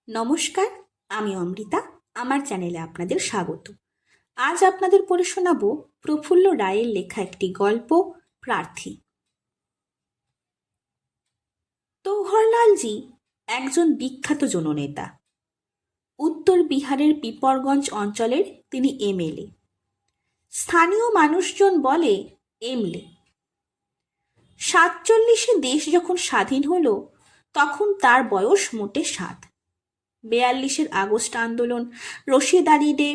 নমস্কার, আমি অমৃতা। আমার চ্যানেলে আপনাদের স্বাগত। আজ আপনাদের পড়ে শোনাব প্রফুল্ল রায়ের লেখা একটি গল্প, প্রার্থী। তৌহরলালজি একজন বিখ্যাত জননেতা। উত্তর বিহারের পিপরগঞ্জ অঞ্চলের তিনি এমএলএ। স্থানীয় মানুষজন বলে এমলে। 47-এ দেশ যখন স্বাধীন হলো তখন তার বয়স মোটে 7। 42-এর আগস্ট আন্দোলন, রশিদ আলী ডে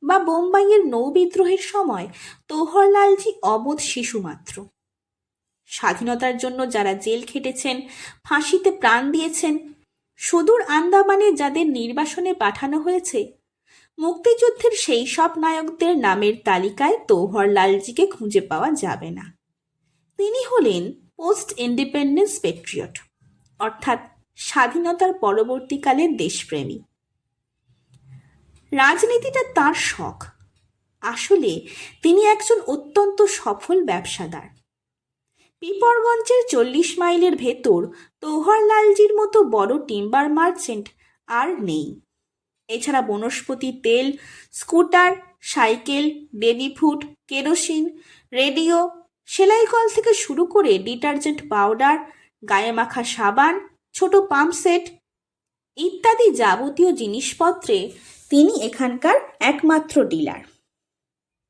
বা বোম্বাইয়ের নৌবিদ্রোহের সময় তৌহরলালজি অবোধ শিশু মাত্র। স্বাধীনতার জন্য যারা জেল খেটেছেন, ফাঁসিতে প্রাণ দিয়েছেন, সুদূর আন্দামানে যাদের নির্বাসনে পাঠানো হয়েছে, মুক্তিযুদ্ধের সেই সব নায়কদের নামের তালিকায় তৌহরলালজিকে খুঁজে পাওয়া যাবে না। তিনি হলেন পোস্ট ইন্ডিপেন্ডেন্স পেট্রিয়ট, অর্থাৎ স্বাধীনতার পরবর্তীকালের দেশপ্রেমী। রাজনীতিটা তার শখ। আসলে তিনি একজন অত্যন্ত সফল ব্যবসাদার। পিপরগঞ্জের 40 মাইলের ভেতর তৌহরলালজির মতো বড় টিম্বার মার্চেন্ট আর নেই। এছাড়া বনস্পতি তেল, scooter, cycle, baby food, kerosene, radio, সেলাই কল থেকে শুরু করে ডিটারজেন্ট পাউডার, গায়ে মাখা সাবান, ছোট পাম্প সেট ইত্যাদি যাবতীয় জিনিসপত্রে তিনি এখানকার একমাত্র ডিলার।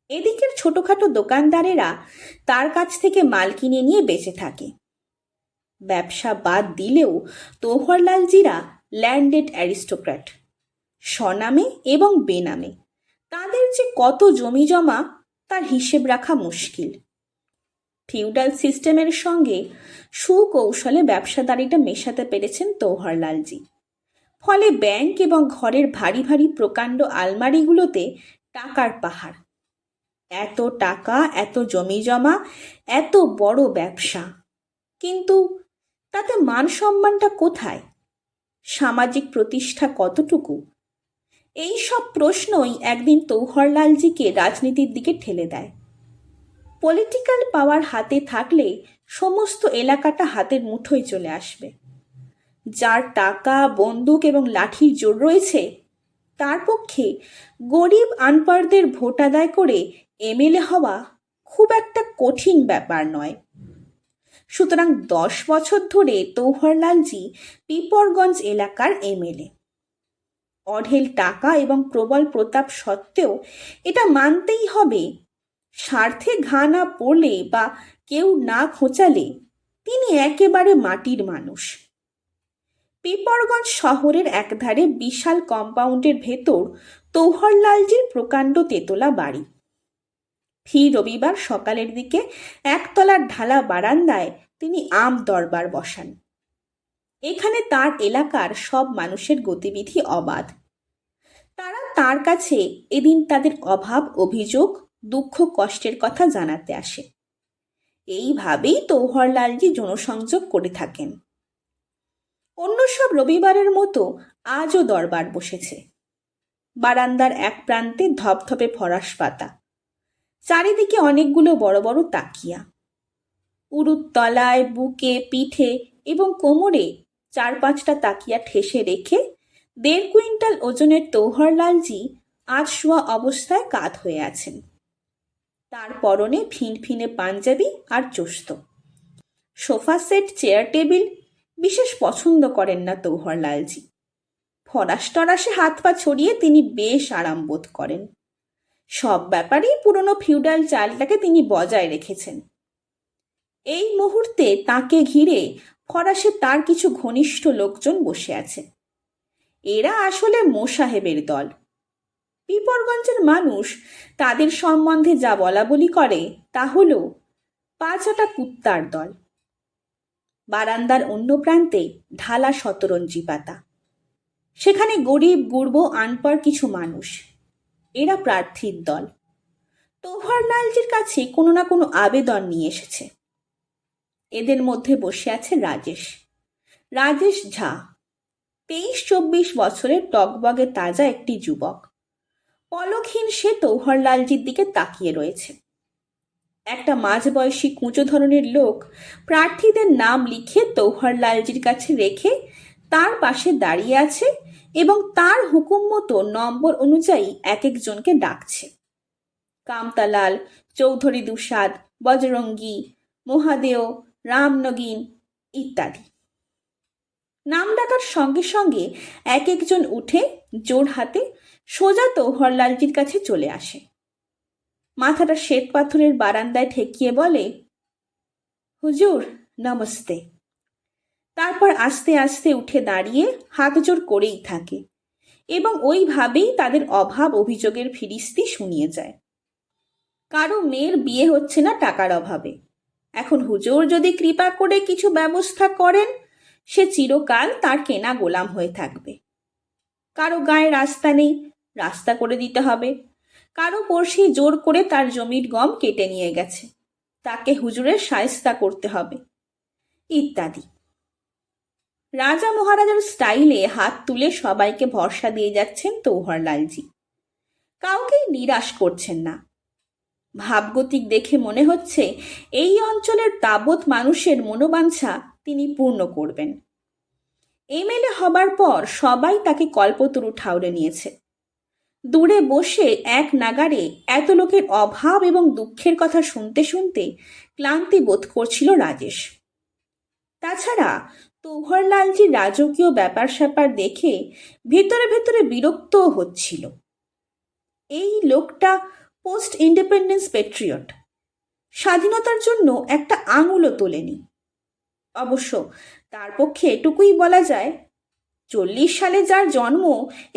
এদিকের ছোটখাটো দোকানদারেরা তার কাছ থেকে মাল কিনে নিয়ে বেঁচে থাকে। ব্যবসা বাদ দিলেও তৌহরলালজিরা ল্যান্ডেড অ্যারিস্টোক্র্যাট। স্বনামে এবং বেনামে তাদের যে কত জমি জমা তার হিসেব রাখা মুশকিল। ফিউডাল সিস্টেমের সঙ্গে সুকৌশলে ব্যবসাদারিটা মেশাতে পেরেছেন তৌহরলালজি। ফলে ব্যাংক এবং ঘরের ভারী ভারী প্রকাণ্ড আলমারিগুলোতে টাকার পাহাড়। এত টাকা, এত জমি জমা, এত বড় ব্যবসা, কিন্তু তাতে মান সম্মানটা কোথায়? সামাজিক প্রতিষ্ঠা কতটুকু? এই সব প্রশ্নই একদিন তৌহরলালজিকে রাজনীতির দিকে ঠেলে দেয়। পলিটিক্যাল পাওয়ার হাতে থাকলে সমস্ত এলাকাটা হাতের মুঠোয় চলে আসবে। যার টাকা, বন্দুক এবং লাঠির জোর রয়েছে তার পক্ষে গরিব আনপাড়দের ভোট আদায় করে এমএলএ হওয়া খুব একটা কঠিন ব্যাপার নয়। সুতরাং 10 বছর ধরে তৌহরলালজি পিপরগঞ্জ এলাকার এমএলএ। অঢেল টাকা এবং প্রবল প্রতাপ সত্ত্বেও এটা মানতেই হবে, স্বার্থে ঘা না পড়লে বা কেউ না খোঁচালে তিনি একেবারে মাটির মানুষ। পিপরগঞ্জ শহরের একধারে বিশাল কম্পাউন্ডের ভেতর তৌহরলালজির প্রকাণ্ড তেতলা বাড়ি। ফি রবিবার সকালের দিকে একতলার ঢালা বারান্দায় তিনি আম দরবার বসান। এখানে তার এলাকার সব মানুষের গতিবিধি অবাধ। তারা তার কাছে এদিন তাদের অভাব, অভিযোগ, দুঃখ, কষ্টের কথা জানাতে আসে। এইভাবেই তৌহরলালজি জনসংযোগ করে থাকেন। অন্য সব রবিবারের মতো আজও দরবার বসেছে। বারান্দার এক প্রান্তে ধপধপে ফরাস পাতা, চারিদিকে অনেকগুলো বড় বড় তাকিয়া। উরুর তলায়, বুকে, পিঠে এবং কোমরে 4-5টা তাকিয়া ঠেসে রেখে 1.5 কুইন্টাল ওজনের তৌহরলালজি আজ শোয়া অবস্থায় কাত হয়ে আছেন। তার পরনে ফিনফিনে পাঞ্জাবি আর চোস্ত। সোফা সেট, চেয়ার টেবিল বিশেষ পছন্দ করেন না তৌহরলালজি। ফরাস টরাসে হাত পা ছড়িয়ে তিনি বেশ আরাম বোধ করেন। সব ব্যাপারেই পুরনো ফিউডাল চালটাকে তিনি বজায় রেখেছেন। এই মুহূর্তে তাকে ঘিরে ফরাসে তার কিছু ঘনিষ্ঠ লোকজন বসে আছে। এরা আসলে মোসাহেবের দল। পিপরগঞ্জের মানুষ তাদের সম্বন্ধে যা বলা বলি করে তা হল 5 কুত্তার দল। বারান্দার অন্য প্রান্তে ঢালা শতরঞ্জি পাতা। সেখানে গরিব, গুরবো, আনপড় কিছু মানুষ। এরা প্রার্থীর দল। তৌহরলালজির কাছে কোনো না কোনো আবেদন নিয়ে এসেছে। এদের মধ্যে বসে আছে রাজেশ ঝা। 23-24 বছরের টকবগে তাজা একটি যুবক। পলকহীন সে তৌহরলালজির দিকে তাকিয়ে রয়েছে। একটা মাঝবয়সী কুঁচো ধরনের লোক প্রার্থীদের নাম লিখে তৌহরলালজির কাছে রেখে তার পাশে দাঁড়িয়ে আছে এবং তার হুকুম মতো নম্বর অনুযায়ী এক একজনকে ডাকছে। কামতালাল, চৌধুরী দুসাদ, বজরঙ্গী, মহাদেও, রামনগিন ইত্যাদি। নাম ডাকার সঙ্গে সঙ্গে এক একজন উঠে জোর হাতে সোজা তৌহরলালজির কাছে চলে আসে। মাথাটা শ্বেত পাথরের বারান্দায় ঠেকিয়ে বলে, হুজুর নমস্তে। তারপর আস্তে আস্তে উঠে দাঁড়িয়ে হাত জোর করেই থাকে এবং ওইভাবেই তাদের অভাব অভিযোগের ফিরিস্তি শুনিয়ে যায়। কারো মেয়ের বিয়ে হচ্ছে না টাকার অভাবে, এখন হুজুর যদি কৃপা করে কিছু ব্যবস্থা করেন সে চিরকাল তার কেনা গোলাম হয়ে থাকবে। কারো গায়ে রাস্তা নেই, রাস্তা করে দিতে হবে। কারো পড়শি জোর করে তার জমির গম কেটে নিয়ে গেছে, তাকে হুজুরের শায়েস্তা করতে হবে ইত্যাদি। রাজা মহারাজার স্টাইলে হাত তুলে সবাইকে ভরসা দিয়ে যাচ্ছেন তৌহরলালজি। কাউকেই নিরাশ করছেন না। ভাবগতিক দেখে মনে হচ্ছে এই অঞ্চলের তাবৎ মানুষের মনোবাঞ্ছা তিনি পূর্ণ করবেন। এমএলএ হবার পর সবাই তাকে কল্পতরু ঠাউরে নিয়েছে। দূরে বসে এক নাগাড়ে এত লোকের অভাব এবং দুঃখের কথা শুনতে শুনতে ক্লান্তি বোধ করছিল রাজেশ। তাছাড়া তৌহরলালজির রাজকীয় ব্যাপার স্যাপার দেখে ভেতরে ভেতরে বিরক্তও হচ্ছিল। এই লোকটা পোস্ট ইন্ডিপেন্ডেন্স পেট্রিয়ট, স্বাধীনতার জন্য একটা আঙুলও তোলেনি। অবশ্য তার পক্ষে এটুকুই বলা যায়, 40 সালে যার জন্ম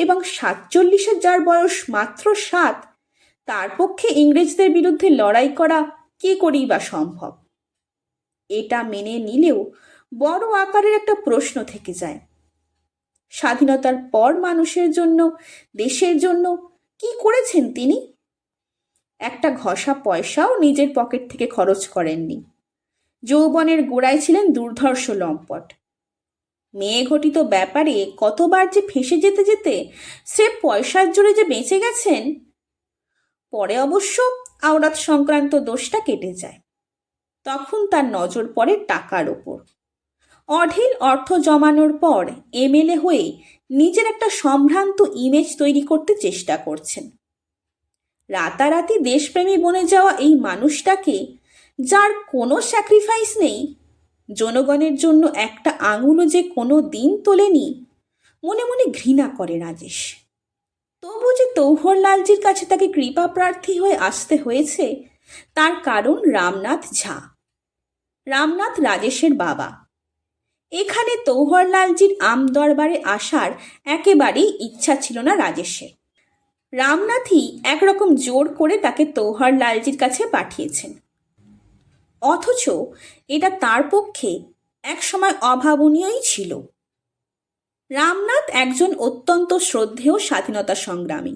এবং 47-এ যার বয়স মাত্র 7, তার পক্ষে ইংরেজদের বিরুদ্ধে লড়াই করা কি করেই বা সম্ভব। এটা মেনে নিলেও বড় আকারের একটা প্রশ্ন থেকে যায়, স্বাধীনতার পর মানুষের জন্য, দেশের জন্য কি করেছেন তিনি? একটা ঘষা পয়সাও নিজের পকেট থেকে খরচ করেননি। যৌবনের গোড়ায় ছিলেন দুর্ধর্ষ লম্পট। মেয়ে ঘটিত ব্যাপারে কতবার যে ফেঁসে যেতে যেতে সে পয়সার জোরে যে বেঁচে গেছেন। পরে অবশ্য আওরাত সংক্রান্ত দোষটা কেটে যায়। তখন তার নজর পড়ে টাকার ওপর। অঢেল অর্থ জমানোর পর এমএলএ হয়ে নিজের একটা সম্ভ্রান্ত ইমেজ তৈরি করতে চেষ্টা করছেন। রাতারাতি দেশপ্রেমী বনে যাওয়া এই মানুষটাকে, যার কোনো স্যাক্রিফাইস নেই, জনগণের জন্য একটা আঙুলও যে কোনো দিন তোলেনি, মনে মনে ঘৃণা করে রাজেশ। তবু যে তৌহরলালজির কাছে তাকে কৃপা প্রার্থী হয়ে আসতে হয়েছে তার কারণ রামনাথ ঝা। রামনাথ রাজেশের বাবা। এখানে তৌহরলালজির আমদরবারে আসার একেবারেই ইচ্ছা ছিল না রাজেশের। রামনাথই একরকম জোর করে তাকে তৌহরলালজির কাছে পাঠিয়েছেন। অথচ এটা তার পক্ষে একসময় অভাবনীয়ই ছিল। রামনাথ একজন অত্যন্ত শ্রদ্ধেয় স্বাধীনতা সংগ্রামী।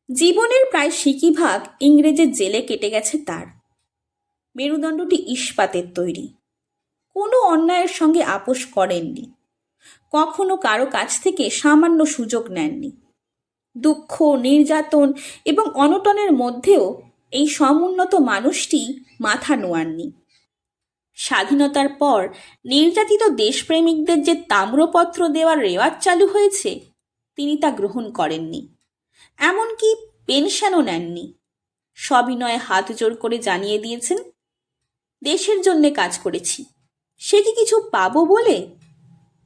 জীবনের প্রায় সিকিভাগ ইংরেজের জেলে কেটে গেছে তার। মেরুদণ্ডটি ইস্পাতের তৈরি। কোনো অন্যায়ের সঙ্গে আপোষ করেননি, কখনো কারো কাছ থেকে সামান্য সুযোগ নেননি। দুঃখ, নির্যাতন এবং অনটনের মধ্যেও এই সমুন্নত মানুষটি মাথা নোয়াননি। স্বাধীনতার পর নির্যাতিত দেশপ্রেমিকদের যে তাম্রপত্র দেওয়ার রেওয়াজ চালু হয়েছে, তিনি তা গ্রহণ করেননি। এমনকি পেনশনও নেননি। সবিনয়ে হাত জোর করে জানিয়ে দিয়েছেন, দেশের জন্যে কাজ করেছি, সে কি কিছু পাবো বলে?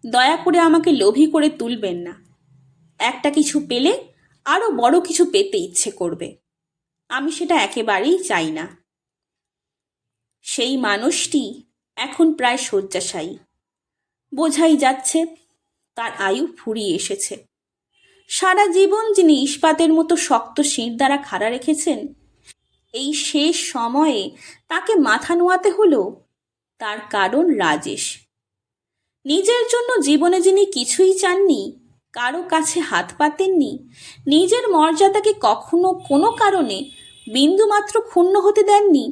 দয়া করে আমাকে লোভী করে তুলবেন না। একটা কিছু পেলে আরও বড় কিছু পেতে ইচ্ছে করবে, আমি সেটা একেবারেই চাই না। সেই মানুষটি এখন প্রায় শয্যাশায়ী। বোঝাই যাচ্ছে তার আয়ু ফুরিয়ে এসেছে। সারা জীবন যিনি ইস্পাতের মতো শক্ত শির দ্বারা খাড়া রেখেছেন, এই শেষ সময়ে তাকে মাথা নোয়াতে হলো। তার কারণ রাজেশ। নিজের জন্য জীবনে যিনি কিছুই চাননি, কারো কাছে হাত পাতেননি, নিজের মর্যাদাকে কখনো কোনো কারণে বিন্দুমাত্র ক্ষুণ্ণ হতে দেননি,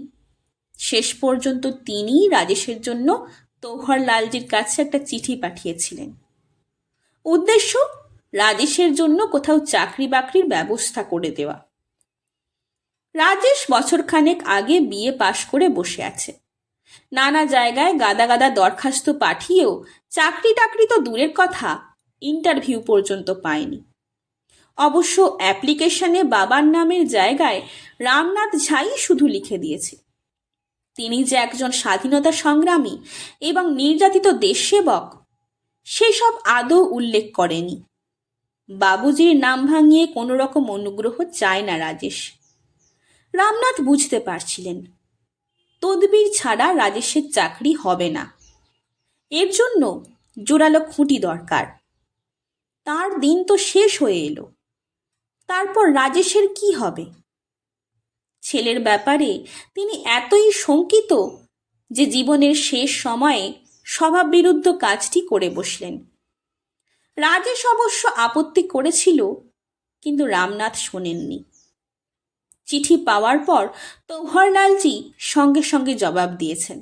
শেষ পর্যন্ত তিনিই রাজেশের জন্য তৌহরলালজির কাছে একটা চিঠি পাঠিয়েছিলেন। উদ্দেশ্য রাজেশের জন্য কোথাও চাকরি বাকরির ব্যবস্থা করে দেওয়া। রাজেশ বছরখানেক আগে বিএ পাশ করে বসে আছে। নানা জায়গায় গাদা গাদা দরখাস্ত পাঠিয়েও চাকরি টাকরি তো দূরের কথা, ইন্টারভিউ পর্যন্ত পায়নি। অবশ্য অ্যাপ্লিকেশনে বাবার নামের জায়গায় রামনাথ ঝাই শুধু লিখে দিয়েছে। তিনি যে একজন স্বাধীনতা সংগ্রামী এবং নির্যাতিত দেশসেবক সেসব আদৌ উল্লেখ করেনি। বাবুজির নাম ভাঙিয়ে কোনো রকম অনুগ্রহ চায় না রাজেশ। রামনাথ বুঝতে পারছিলেন তদবির ছাড়া রাজেশের চাকরি হবে না। এর জন্য জোরালো খুঁটি দরকার। তার দিন তো শেষ হয়ে এলো, তারপর রাজেশের কি হবে? ছেলের ব্যাপারে তিনি এতই শঙ্কিত যে জীবনের শেষ সময়ে স্বভাববিরুদ্ধ কাজটি করে বসলেন। রাজেশ অবশ্য আপত্তি করেছিল, কিন্তু রামনাথ শোনেননি। চিঠি পাওয়ার পর তৌহরলালজি সঙ্গে সঙ্গে জবাব দিয়েছেন।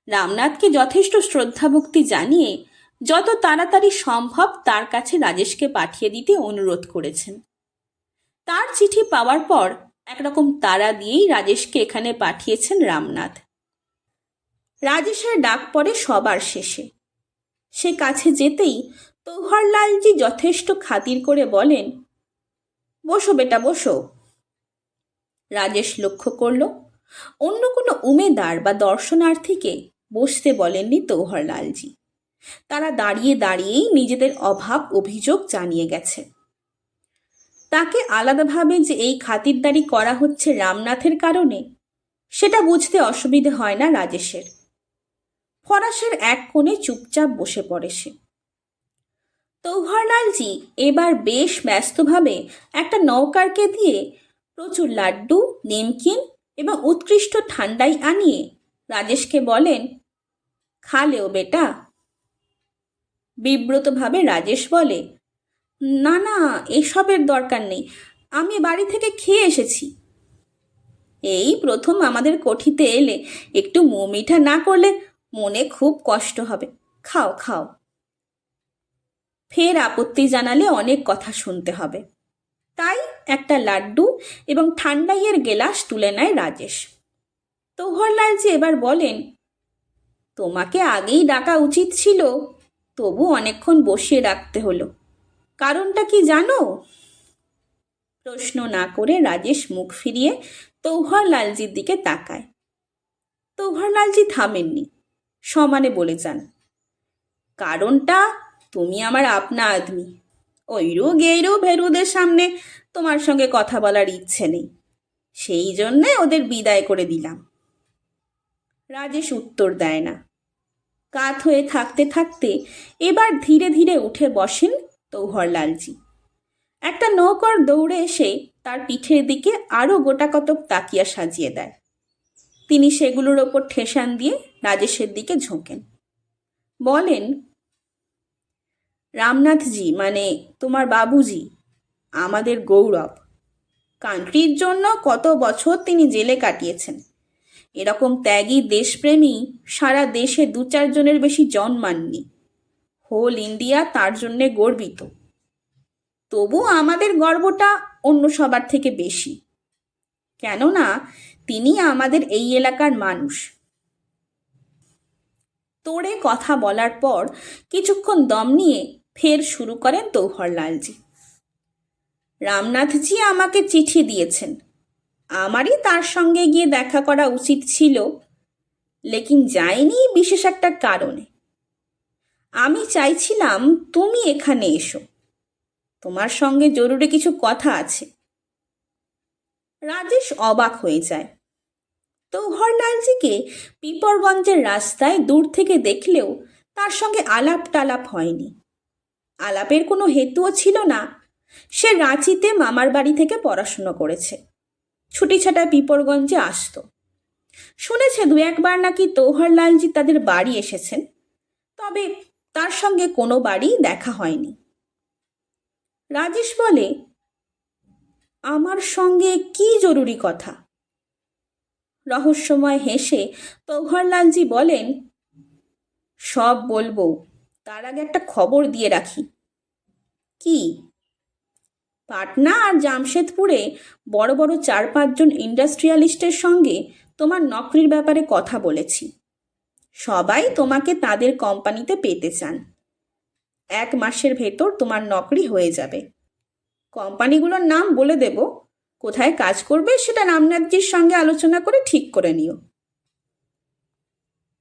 রামনাথকে যথেষ্ট শ্রদ্ধাভক্তি জানিয়ে যত তাড়াতাড়ি সম্ভব তার কাছে রাজেশকে পাঠিয়ে দিতে অনুরোধ করেছেন। তার চিঠি পাওয়ার পর একরকম তাড়া দিয়েই রাজেশকে এখানে পাঠিয়েছেন রামনাথ। রাজেশের ডাক পড়ে সবার শেষে। সে কাছে যেতেই তৌহরলালজি যথেষ্ট খাতির করে বলেন, বসো বেটা বসো। রাজেশ লক্ষ্য করল অন্য কোনো উমেদার বা দর্শনার্থীকে বসতে বলেননি তৌহরলালজি। তারা দাঁড়িয়ে দাঁড়িয়েই নিজেদের অভাব অভিযোগ জানিয়ে গেছে। তাকে আলাদাভাবে যে এই খাতিরদারি করা হচ্ছে রামনাথের কারণে, সেটা বুঝতে অসুবিধে হয় না রাজেশের। ফরাসের এক কোণে চুপচাপ বসে পড়ে সে। তৌহরলালজি এবার বেশ ব্যস্তভাবে একটা নৌকারকে দিয়ে প্রচুর লাড্ডু, নিমকিন এবং উৎকৃষ্ট ঠান্ডাই আনিয়ে রাজেশকে বলেন, খালেও বেটা। বিব্রতভাবে রাজেশ বলে, না না, এসবের দরকার নেই, আমি বাড়ি থেকে খেয়ে এসেছি। এই প্রথম আমাদের কোঠিতে এলে একটু মুখ মিঠা না করলে মনে খুব কষ্ট হবে, খাও খাও। ফের আপত্তি জানালে অনেক কথা শুনতে হবে, তাই একটা লাড্ডু এবং ঠান্ডাইয়ের গেলাস তুলে নেয় রাজেশ। তৌহরলালজি এবার বলেন, তোমাকে আগেই ডাকা উচিত ছিল, তবু অনেকক্ষণ বসিয়ে রাখতে হলো। কারণটা কি জানো? প্রশ্ন না করে রাজেশ মুখ ফিরিয়ে তৌহরলালজির দিকে তাকায়। তৌহরলালজি থামেননি, সমানে বলে যান, কারণটা তুমি আমার আপনা আদমি, ওইরু গেরু ভেরুদের সামনে তোমার সঙ্গে কথা বলার ইচ্ছে নেই, সেই জন্যে ওদের বিদায় করে দিলাম। রাজেশ উত্তর দেয় না। কাত হয়ে থাকতে থাকতে এবার ধীরে ধীরে উঠে বসেন তৌহরলালজি। একটা নৌকর দৌড়ে এসে তার পিঠের দিকে আরও গোটা কতক তাকিয়া সাজিয়ে দেয়। তিনি সেগুলোর ওপর ঠেসান দিয়ে রাজেশের দিকে ঝোঁকেন, বলেন, রামনাথজি মানে তোমার বাবুজি আমাদের গৌরব। কান্ট্রির জন্য কত বছর তিনি জেলে কাটিয়েছেন। এরকম ত্যাগী দেশপ্রেমী সারা দেশে 2-4 জনের বেশি জন্মাননি। হোল ইন্ডিয়া তার জন্যে গর্বিত। তবু আমাদের গর্বটা অন্য সবার থেকে বেশি, কেননা তিনি আমাদের এই এলাকার মানুষ। তোড়ে কথা বলার পর কিছুক্ষণ দম নিয়ে ফের শুরু করেন তৌহরলালজি। রামনাথজি আমাকে চিঠি দিয়েছেন, আমারই তার সঙ্গে গিয়ে দেখা করা উচিত ছিল, লেকিন যাইনি বিশেষ একটা কারণে। আমি চাইছিলাম তুমি এখানে এসো, তোমার সঙ্গে জরুরি কিছু কথা আছে। রাজেশ অবাক হয়ে যায়। তৌহরলালজিকে পিপরগঞ্জের রাস্তায় দূর থেকে দেখলেও তার সঙ্গে আলাপ টালাপ হয়নি। আলাপের কোনো হেতুও ছিল না। সে রাঁচিতে মামার বাড়ি থেকে পড়াশুনো করেছে, ছুটি ছাটা পিপরগঞ্জে আসত। শুনেছে 2-1 বার নাকি তৌহরলালজি তাদের বাড়ি এসেছেন, তবে তার সঙ্গে কোনো বাড়ি দেখা হয়নি। রাজেশ বলে, আমার সঙ্গে কি জরুরি কথা? রহস্যময় হেসে তৌহরলালজি বলেন, সব বলবো, তার আগে একটা খবর দিয়ে রাখি। কি? পাটনা আর জামশেদপুরে বড় বড় 4-5 জন ইন্ডাস্ট্রিয়ালিস্টের সঙ্গে তোমার নকরির ব্যাপারে কথা বলেছি। সবাই তোমাকে তাদের কোম্পানিতে পেতে চান। 1 মাসের ভেতর তোমার নকরি হয়ে যাবে। কোম্পানিগুলোর নাম বলে দেব, কোথায় কাজ করবে সেটা রামনাথজির সঙ্গে আলোচনা করে ঠিক করে নিও।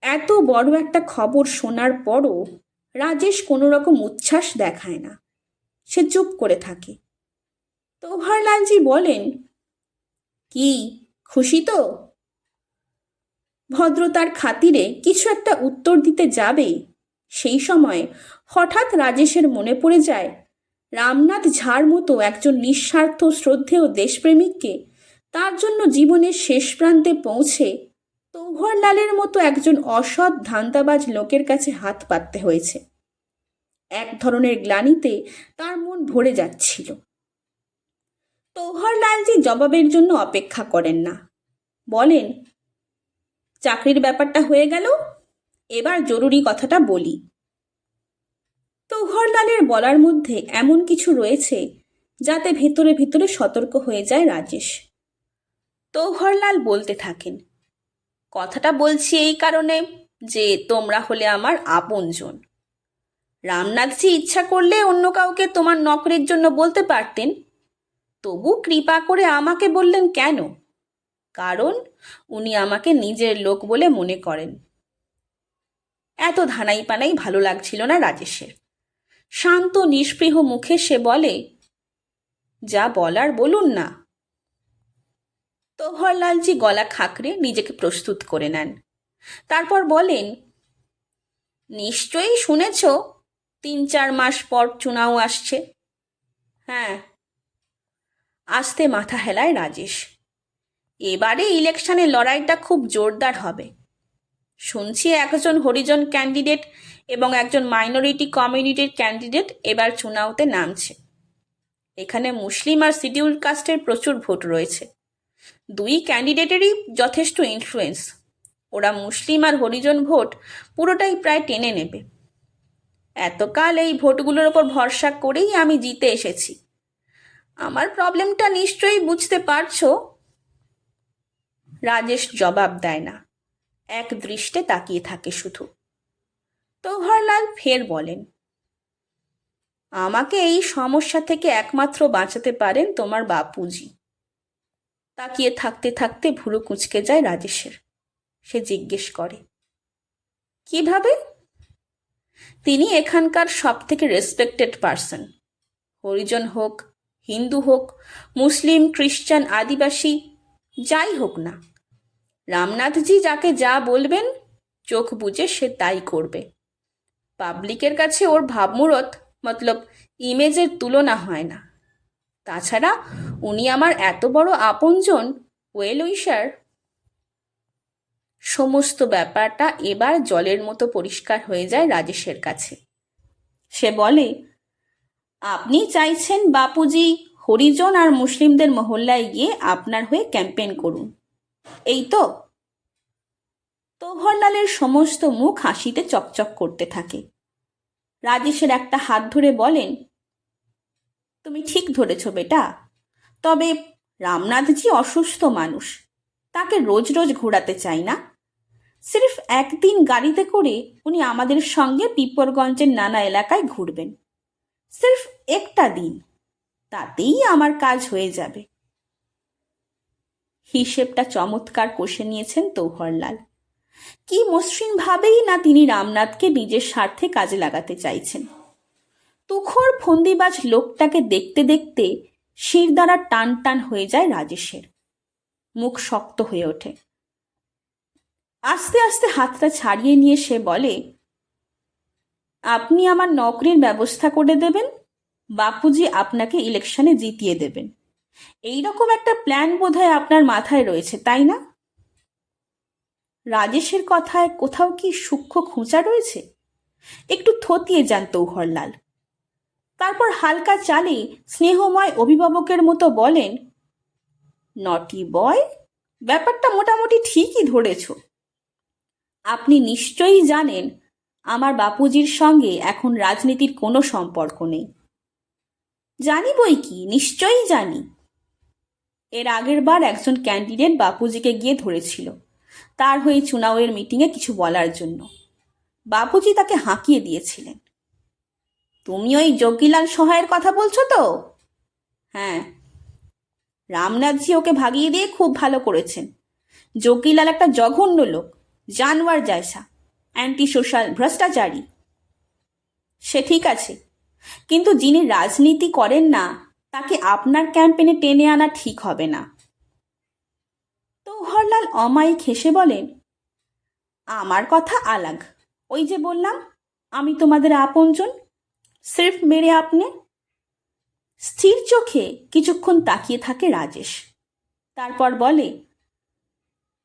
এত বড় একটা খবর শোনার পরও রাজেশ কোনো রকম উচ্ছ্বাস দেখায় না, সে চুপ করে থাকে। তোহারলালজি বলেন, কি খুশি তো? ভদ্রতার খাতিরে কিছু একটা উত্তর দিতে যাবে, সেই সময় হঠাৎ রাজেশের মনে পড়ে যায় রামনাথ ঝার মতো একজন নিঃস্বার্থ শ্রদ্ধেয় দেশপ্রেমিককে তার জন্য জীবনের শেষ প্রান্তে পৌঁছে তৌহরলালের মতো একজন অসৎ ধান্দাবাজ লোকের কাছে হাত পাততে হয়েছে। এক ধরনের গ্লানিতে তার মন ভরে যাচ্ছিল। তৌহরলালজি জবাবের জন্য অপেক্ষা করেন না, বলেন, চাকরির ব্যাপারটা হয়ে গেল, এবার জরুরি কথাটা বলি। তৌহরলালের বলার মধ্যে এমন কিছু রয়েছে যাতে ভেতরে ভেতরে সতর্ক হয়ে যায় রাজেশ। তৌহরলাল বলতে থাকেন, কথাটা বলছি এই কারণে যে তোমরা হলে আমার আপনজন। রামনাথজি ইচ্ছা করলে অন্য কাউকে তোমার নকরের জন্য বলতে পারতেন, তবু কৃপা করে আমাকে বললেন কেন? কারণ উনি আমাকে নিজের লোক বলে মনে করেন। এত ধানাই পানাই ভালো লাগছিল না রাজেশের। শান্ত নিষ্পৃহ মুখে সে বলে, যা বলার বলুন না। তোহরলালজি গলা খাকরে নিজেকে প্রস্তুত করে নেন। তারপর বলেন, নিশ্চয়ই শুনেছ 3-4 মাস পর চুনাও আসছে। হ্যাঁ। আস্তে মাথা হেলায় রাজেশ। এবারে ইলেকশনে লড়াইটা খুব জোরদার হবে। শুনছি একজন হরিজন ক্যান্ডিডেট এবং একজন মাইনরিটি কমিউনিটির ক্যান্ডিডেট এবার চুনাওতে নামছে। এখানে মুসলিম আর শিডিউল্ড কাস্টের প্রচুর ভোট রয়েছে। 2 ক্যান্ডিডেটেরই যথেষ্ট ইনফ্লুয়েন্স। ওরা মুসলিম আর হরিজন ভোট পুরোটাই প্রায় টেনে নেবে। এতকাল এই ভোটগুলোর ওপর ভরসা করেই আমি জিতে এসেছি। আমার প্রবলেমটা নিশ্চয়ই বুঝতে পারছো। রাজেশ জবাব দেয় না, এক দৃষ্টে তাকিয়ে থাকে শুধু। তোহরলাল ফের বলেন, আমাকে এই সমস্যা থেকে একমাত্র বাঁচাতে পারেন তোমার বাপুজি। তাকিয়ে থাকতে থাকতে ভুরু কুঁচকে যায় রাজেশের। সে জিজ্ঞেস করে, কিভাবে? তিনি এখানকার সব থেকে রেসপেক্টেড পার্সন। হরিজন হোক, হিন্দু হোক, মুসলিম, খ্রিস্টান, আদিবাসী, যাই হোক না, রামনাথজি যাকে যা বলবেন চোখ বুজে সে তাই করবে। পাবলিকের কাছে ওর ভাবমূরত মতলব ইমেজের তুলনা হয় না। তাছাড়া উনি আমার এত বড় আপনজন, ওয়েল উইশার। সমস্ত ব্যাপারটা এবার জলের মতো পরিষ্কার হয়ে যায় রাজেশের কাছে। সে বলে, আপনি চাইছেন বাপুজি হরিজন আর মুসলিমদের মহল্লায় গিয়ে আপনার হয়ে ক্যাম্পেইন করুন, এই তো? তোহরলালের সমস্ত মুখ হাসিতে চকচক করতে থাকে। রাজেশের একটা হাত ধরে বলেন, তুমি ঠিক ধরেছ বেটা। তবে রামনাথজি অসুস্থ মানুষ, তাকে রোজ রোজ ঘোরাতে চাই না। সির্ফ একদিন গাড়িতে করে উনি আমাদের সঙ্গে পিপরগঞ্জের নানা এলাকায় ঘুরবেন। সির্ফ একটা দিন, তাতেই আমার কাজ হয়ে যাবে। হিসেবটা চমৎকার কষে নিয়েছেন তৌহরলাল। কি মসৃণ ভাবেই না তিনি রামনাথকে নিজের স্বার্থে কাজে লাগাতে চাইছেন। তুখোর ফন্দিবাজ লোকটাকে দেখতে দেখতে শির দ্বারা টান টান হয়ে যায় রাজেশের। মুখ শক্ত হয়ে ওঠে। আস্তে আস্তে হাতটা ছাড়িয়ে নিয়ে সে বলে, আপনি আমার নকরির ব্যবস্থা করে দেবেন, বাপুজি আপনাকে ইলেকশনে জিতিয়ে দেবেন, এইরকম একটা প্ল্যান বোধহয় আপনার মাথায় রয়েছে, তাই না? রাজেশের কথায় কোথাও কি সূক্ষ্ম খোঁচা রয়েছে? একটু থতিয়ে যান তৌহরলাল। তারপর হালকা চালে স্নেহময় অভিভাবকের মতো বলেন, নটি বয়, ব্যাপারটা মোটামুটি ঠিকই ধরেছ। আপনি নিশ্চয়ই জানেন আমার বাপুজির সঙ্গে এখন রাজনীতির কোনো সম্পর্ক নেই। জানি বই কি, নিশ্চয়ই জানি। এর আগের বার একজন ক্যান্ডিডেট বাপুজিকে গিয়ে ধরেছিল তার হয়ে চুনাওয়ের মিটিংয়ে কিছু বলার জন্য। বাপুজি তাকে হাঁকিয়ে দিয়েছিলেন। তুমি ওই যোগীলাল সহায়ের কথা বলছো তো? হ্যাঁ, রামনাথজি ওকে ভাগিয়ে দিয়ে খুব ভালো করেছেন। যোগীলাল একটা জঘন্য লোক, জানোয়ার জায়সা, অ্যান্টি সোশ্যাল, ভ্রষ্টাচারী। সে ঠিক আছে, কিন্তু যিনি রাজনীতি করেন না তাকে আপনার ক্যাম্পেনে টেনে আনা ঠিক হবে না। তৌহরলাল অমায়িক হেসে বলেন, আমার কথা আলাগ। ওই যে বললাম, আমি তোমাদের আপনজন, সির্ফ মেরে আপনি। স্থির চোখে কিছুক্ষণ তাকিয়ে থাকে রাজেশ, তারপর বলে,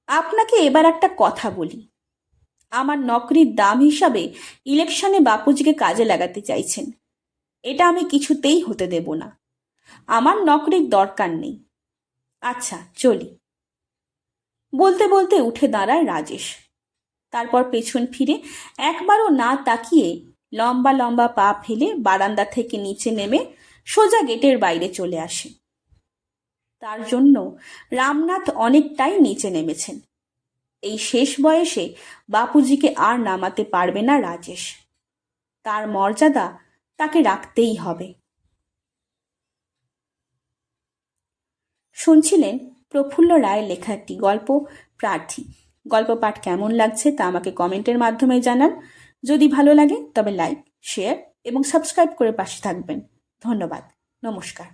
আপনাকে এবার একটা কথা বলি। আমার নকরির দাম হিসাবে ইলেকশনে বাপুজিকে কাজে লাগাতে চাইছেন, এটা আমি কিছুতেই হতে দেব না। আমার নকরির দরকার নেই। আচ্ছা, চলি। বলতে বলতে উঠে দাঁড়ায় রাজেশ, তারপর পেছন ফিরে একবারও না তাকিয়ে লম্বা লম্বা পা ফেলে বারান্দা থেকে নিচে নেমে সোজা গেটের বাইরে চলে আসে। তার জন্য রামনাথ অনেকটাই নিচে নেমেছেন। এই শেষ বয়সে বাপুজিকে আর নামাতে পারবে না রাজেশ। তার মর্যাদা তাকে রাখতেই হবে। শুনছিলেন প্রফুল্ল রায়ের লেখা একটি গল্প, প্রার্থী। গল্প পাঠ কেমন লাগছে তা আমাকে কমেন্টের মাধ্যমে জানান। যদি ভালো লাগে তবে লাইক, শেয়ার এবং সাবস্ক্রাইব করে পাশে থাকবেন। ধন্যবাদ। নমস্কার।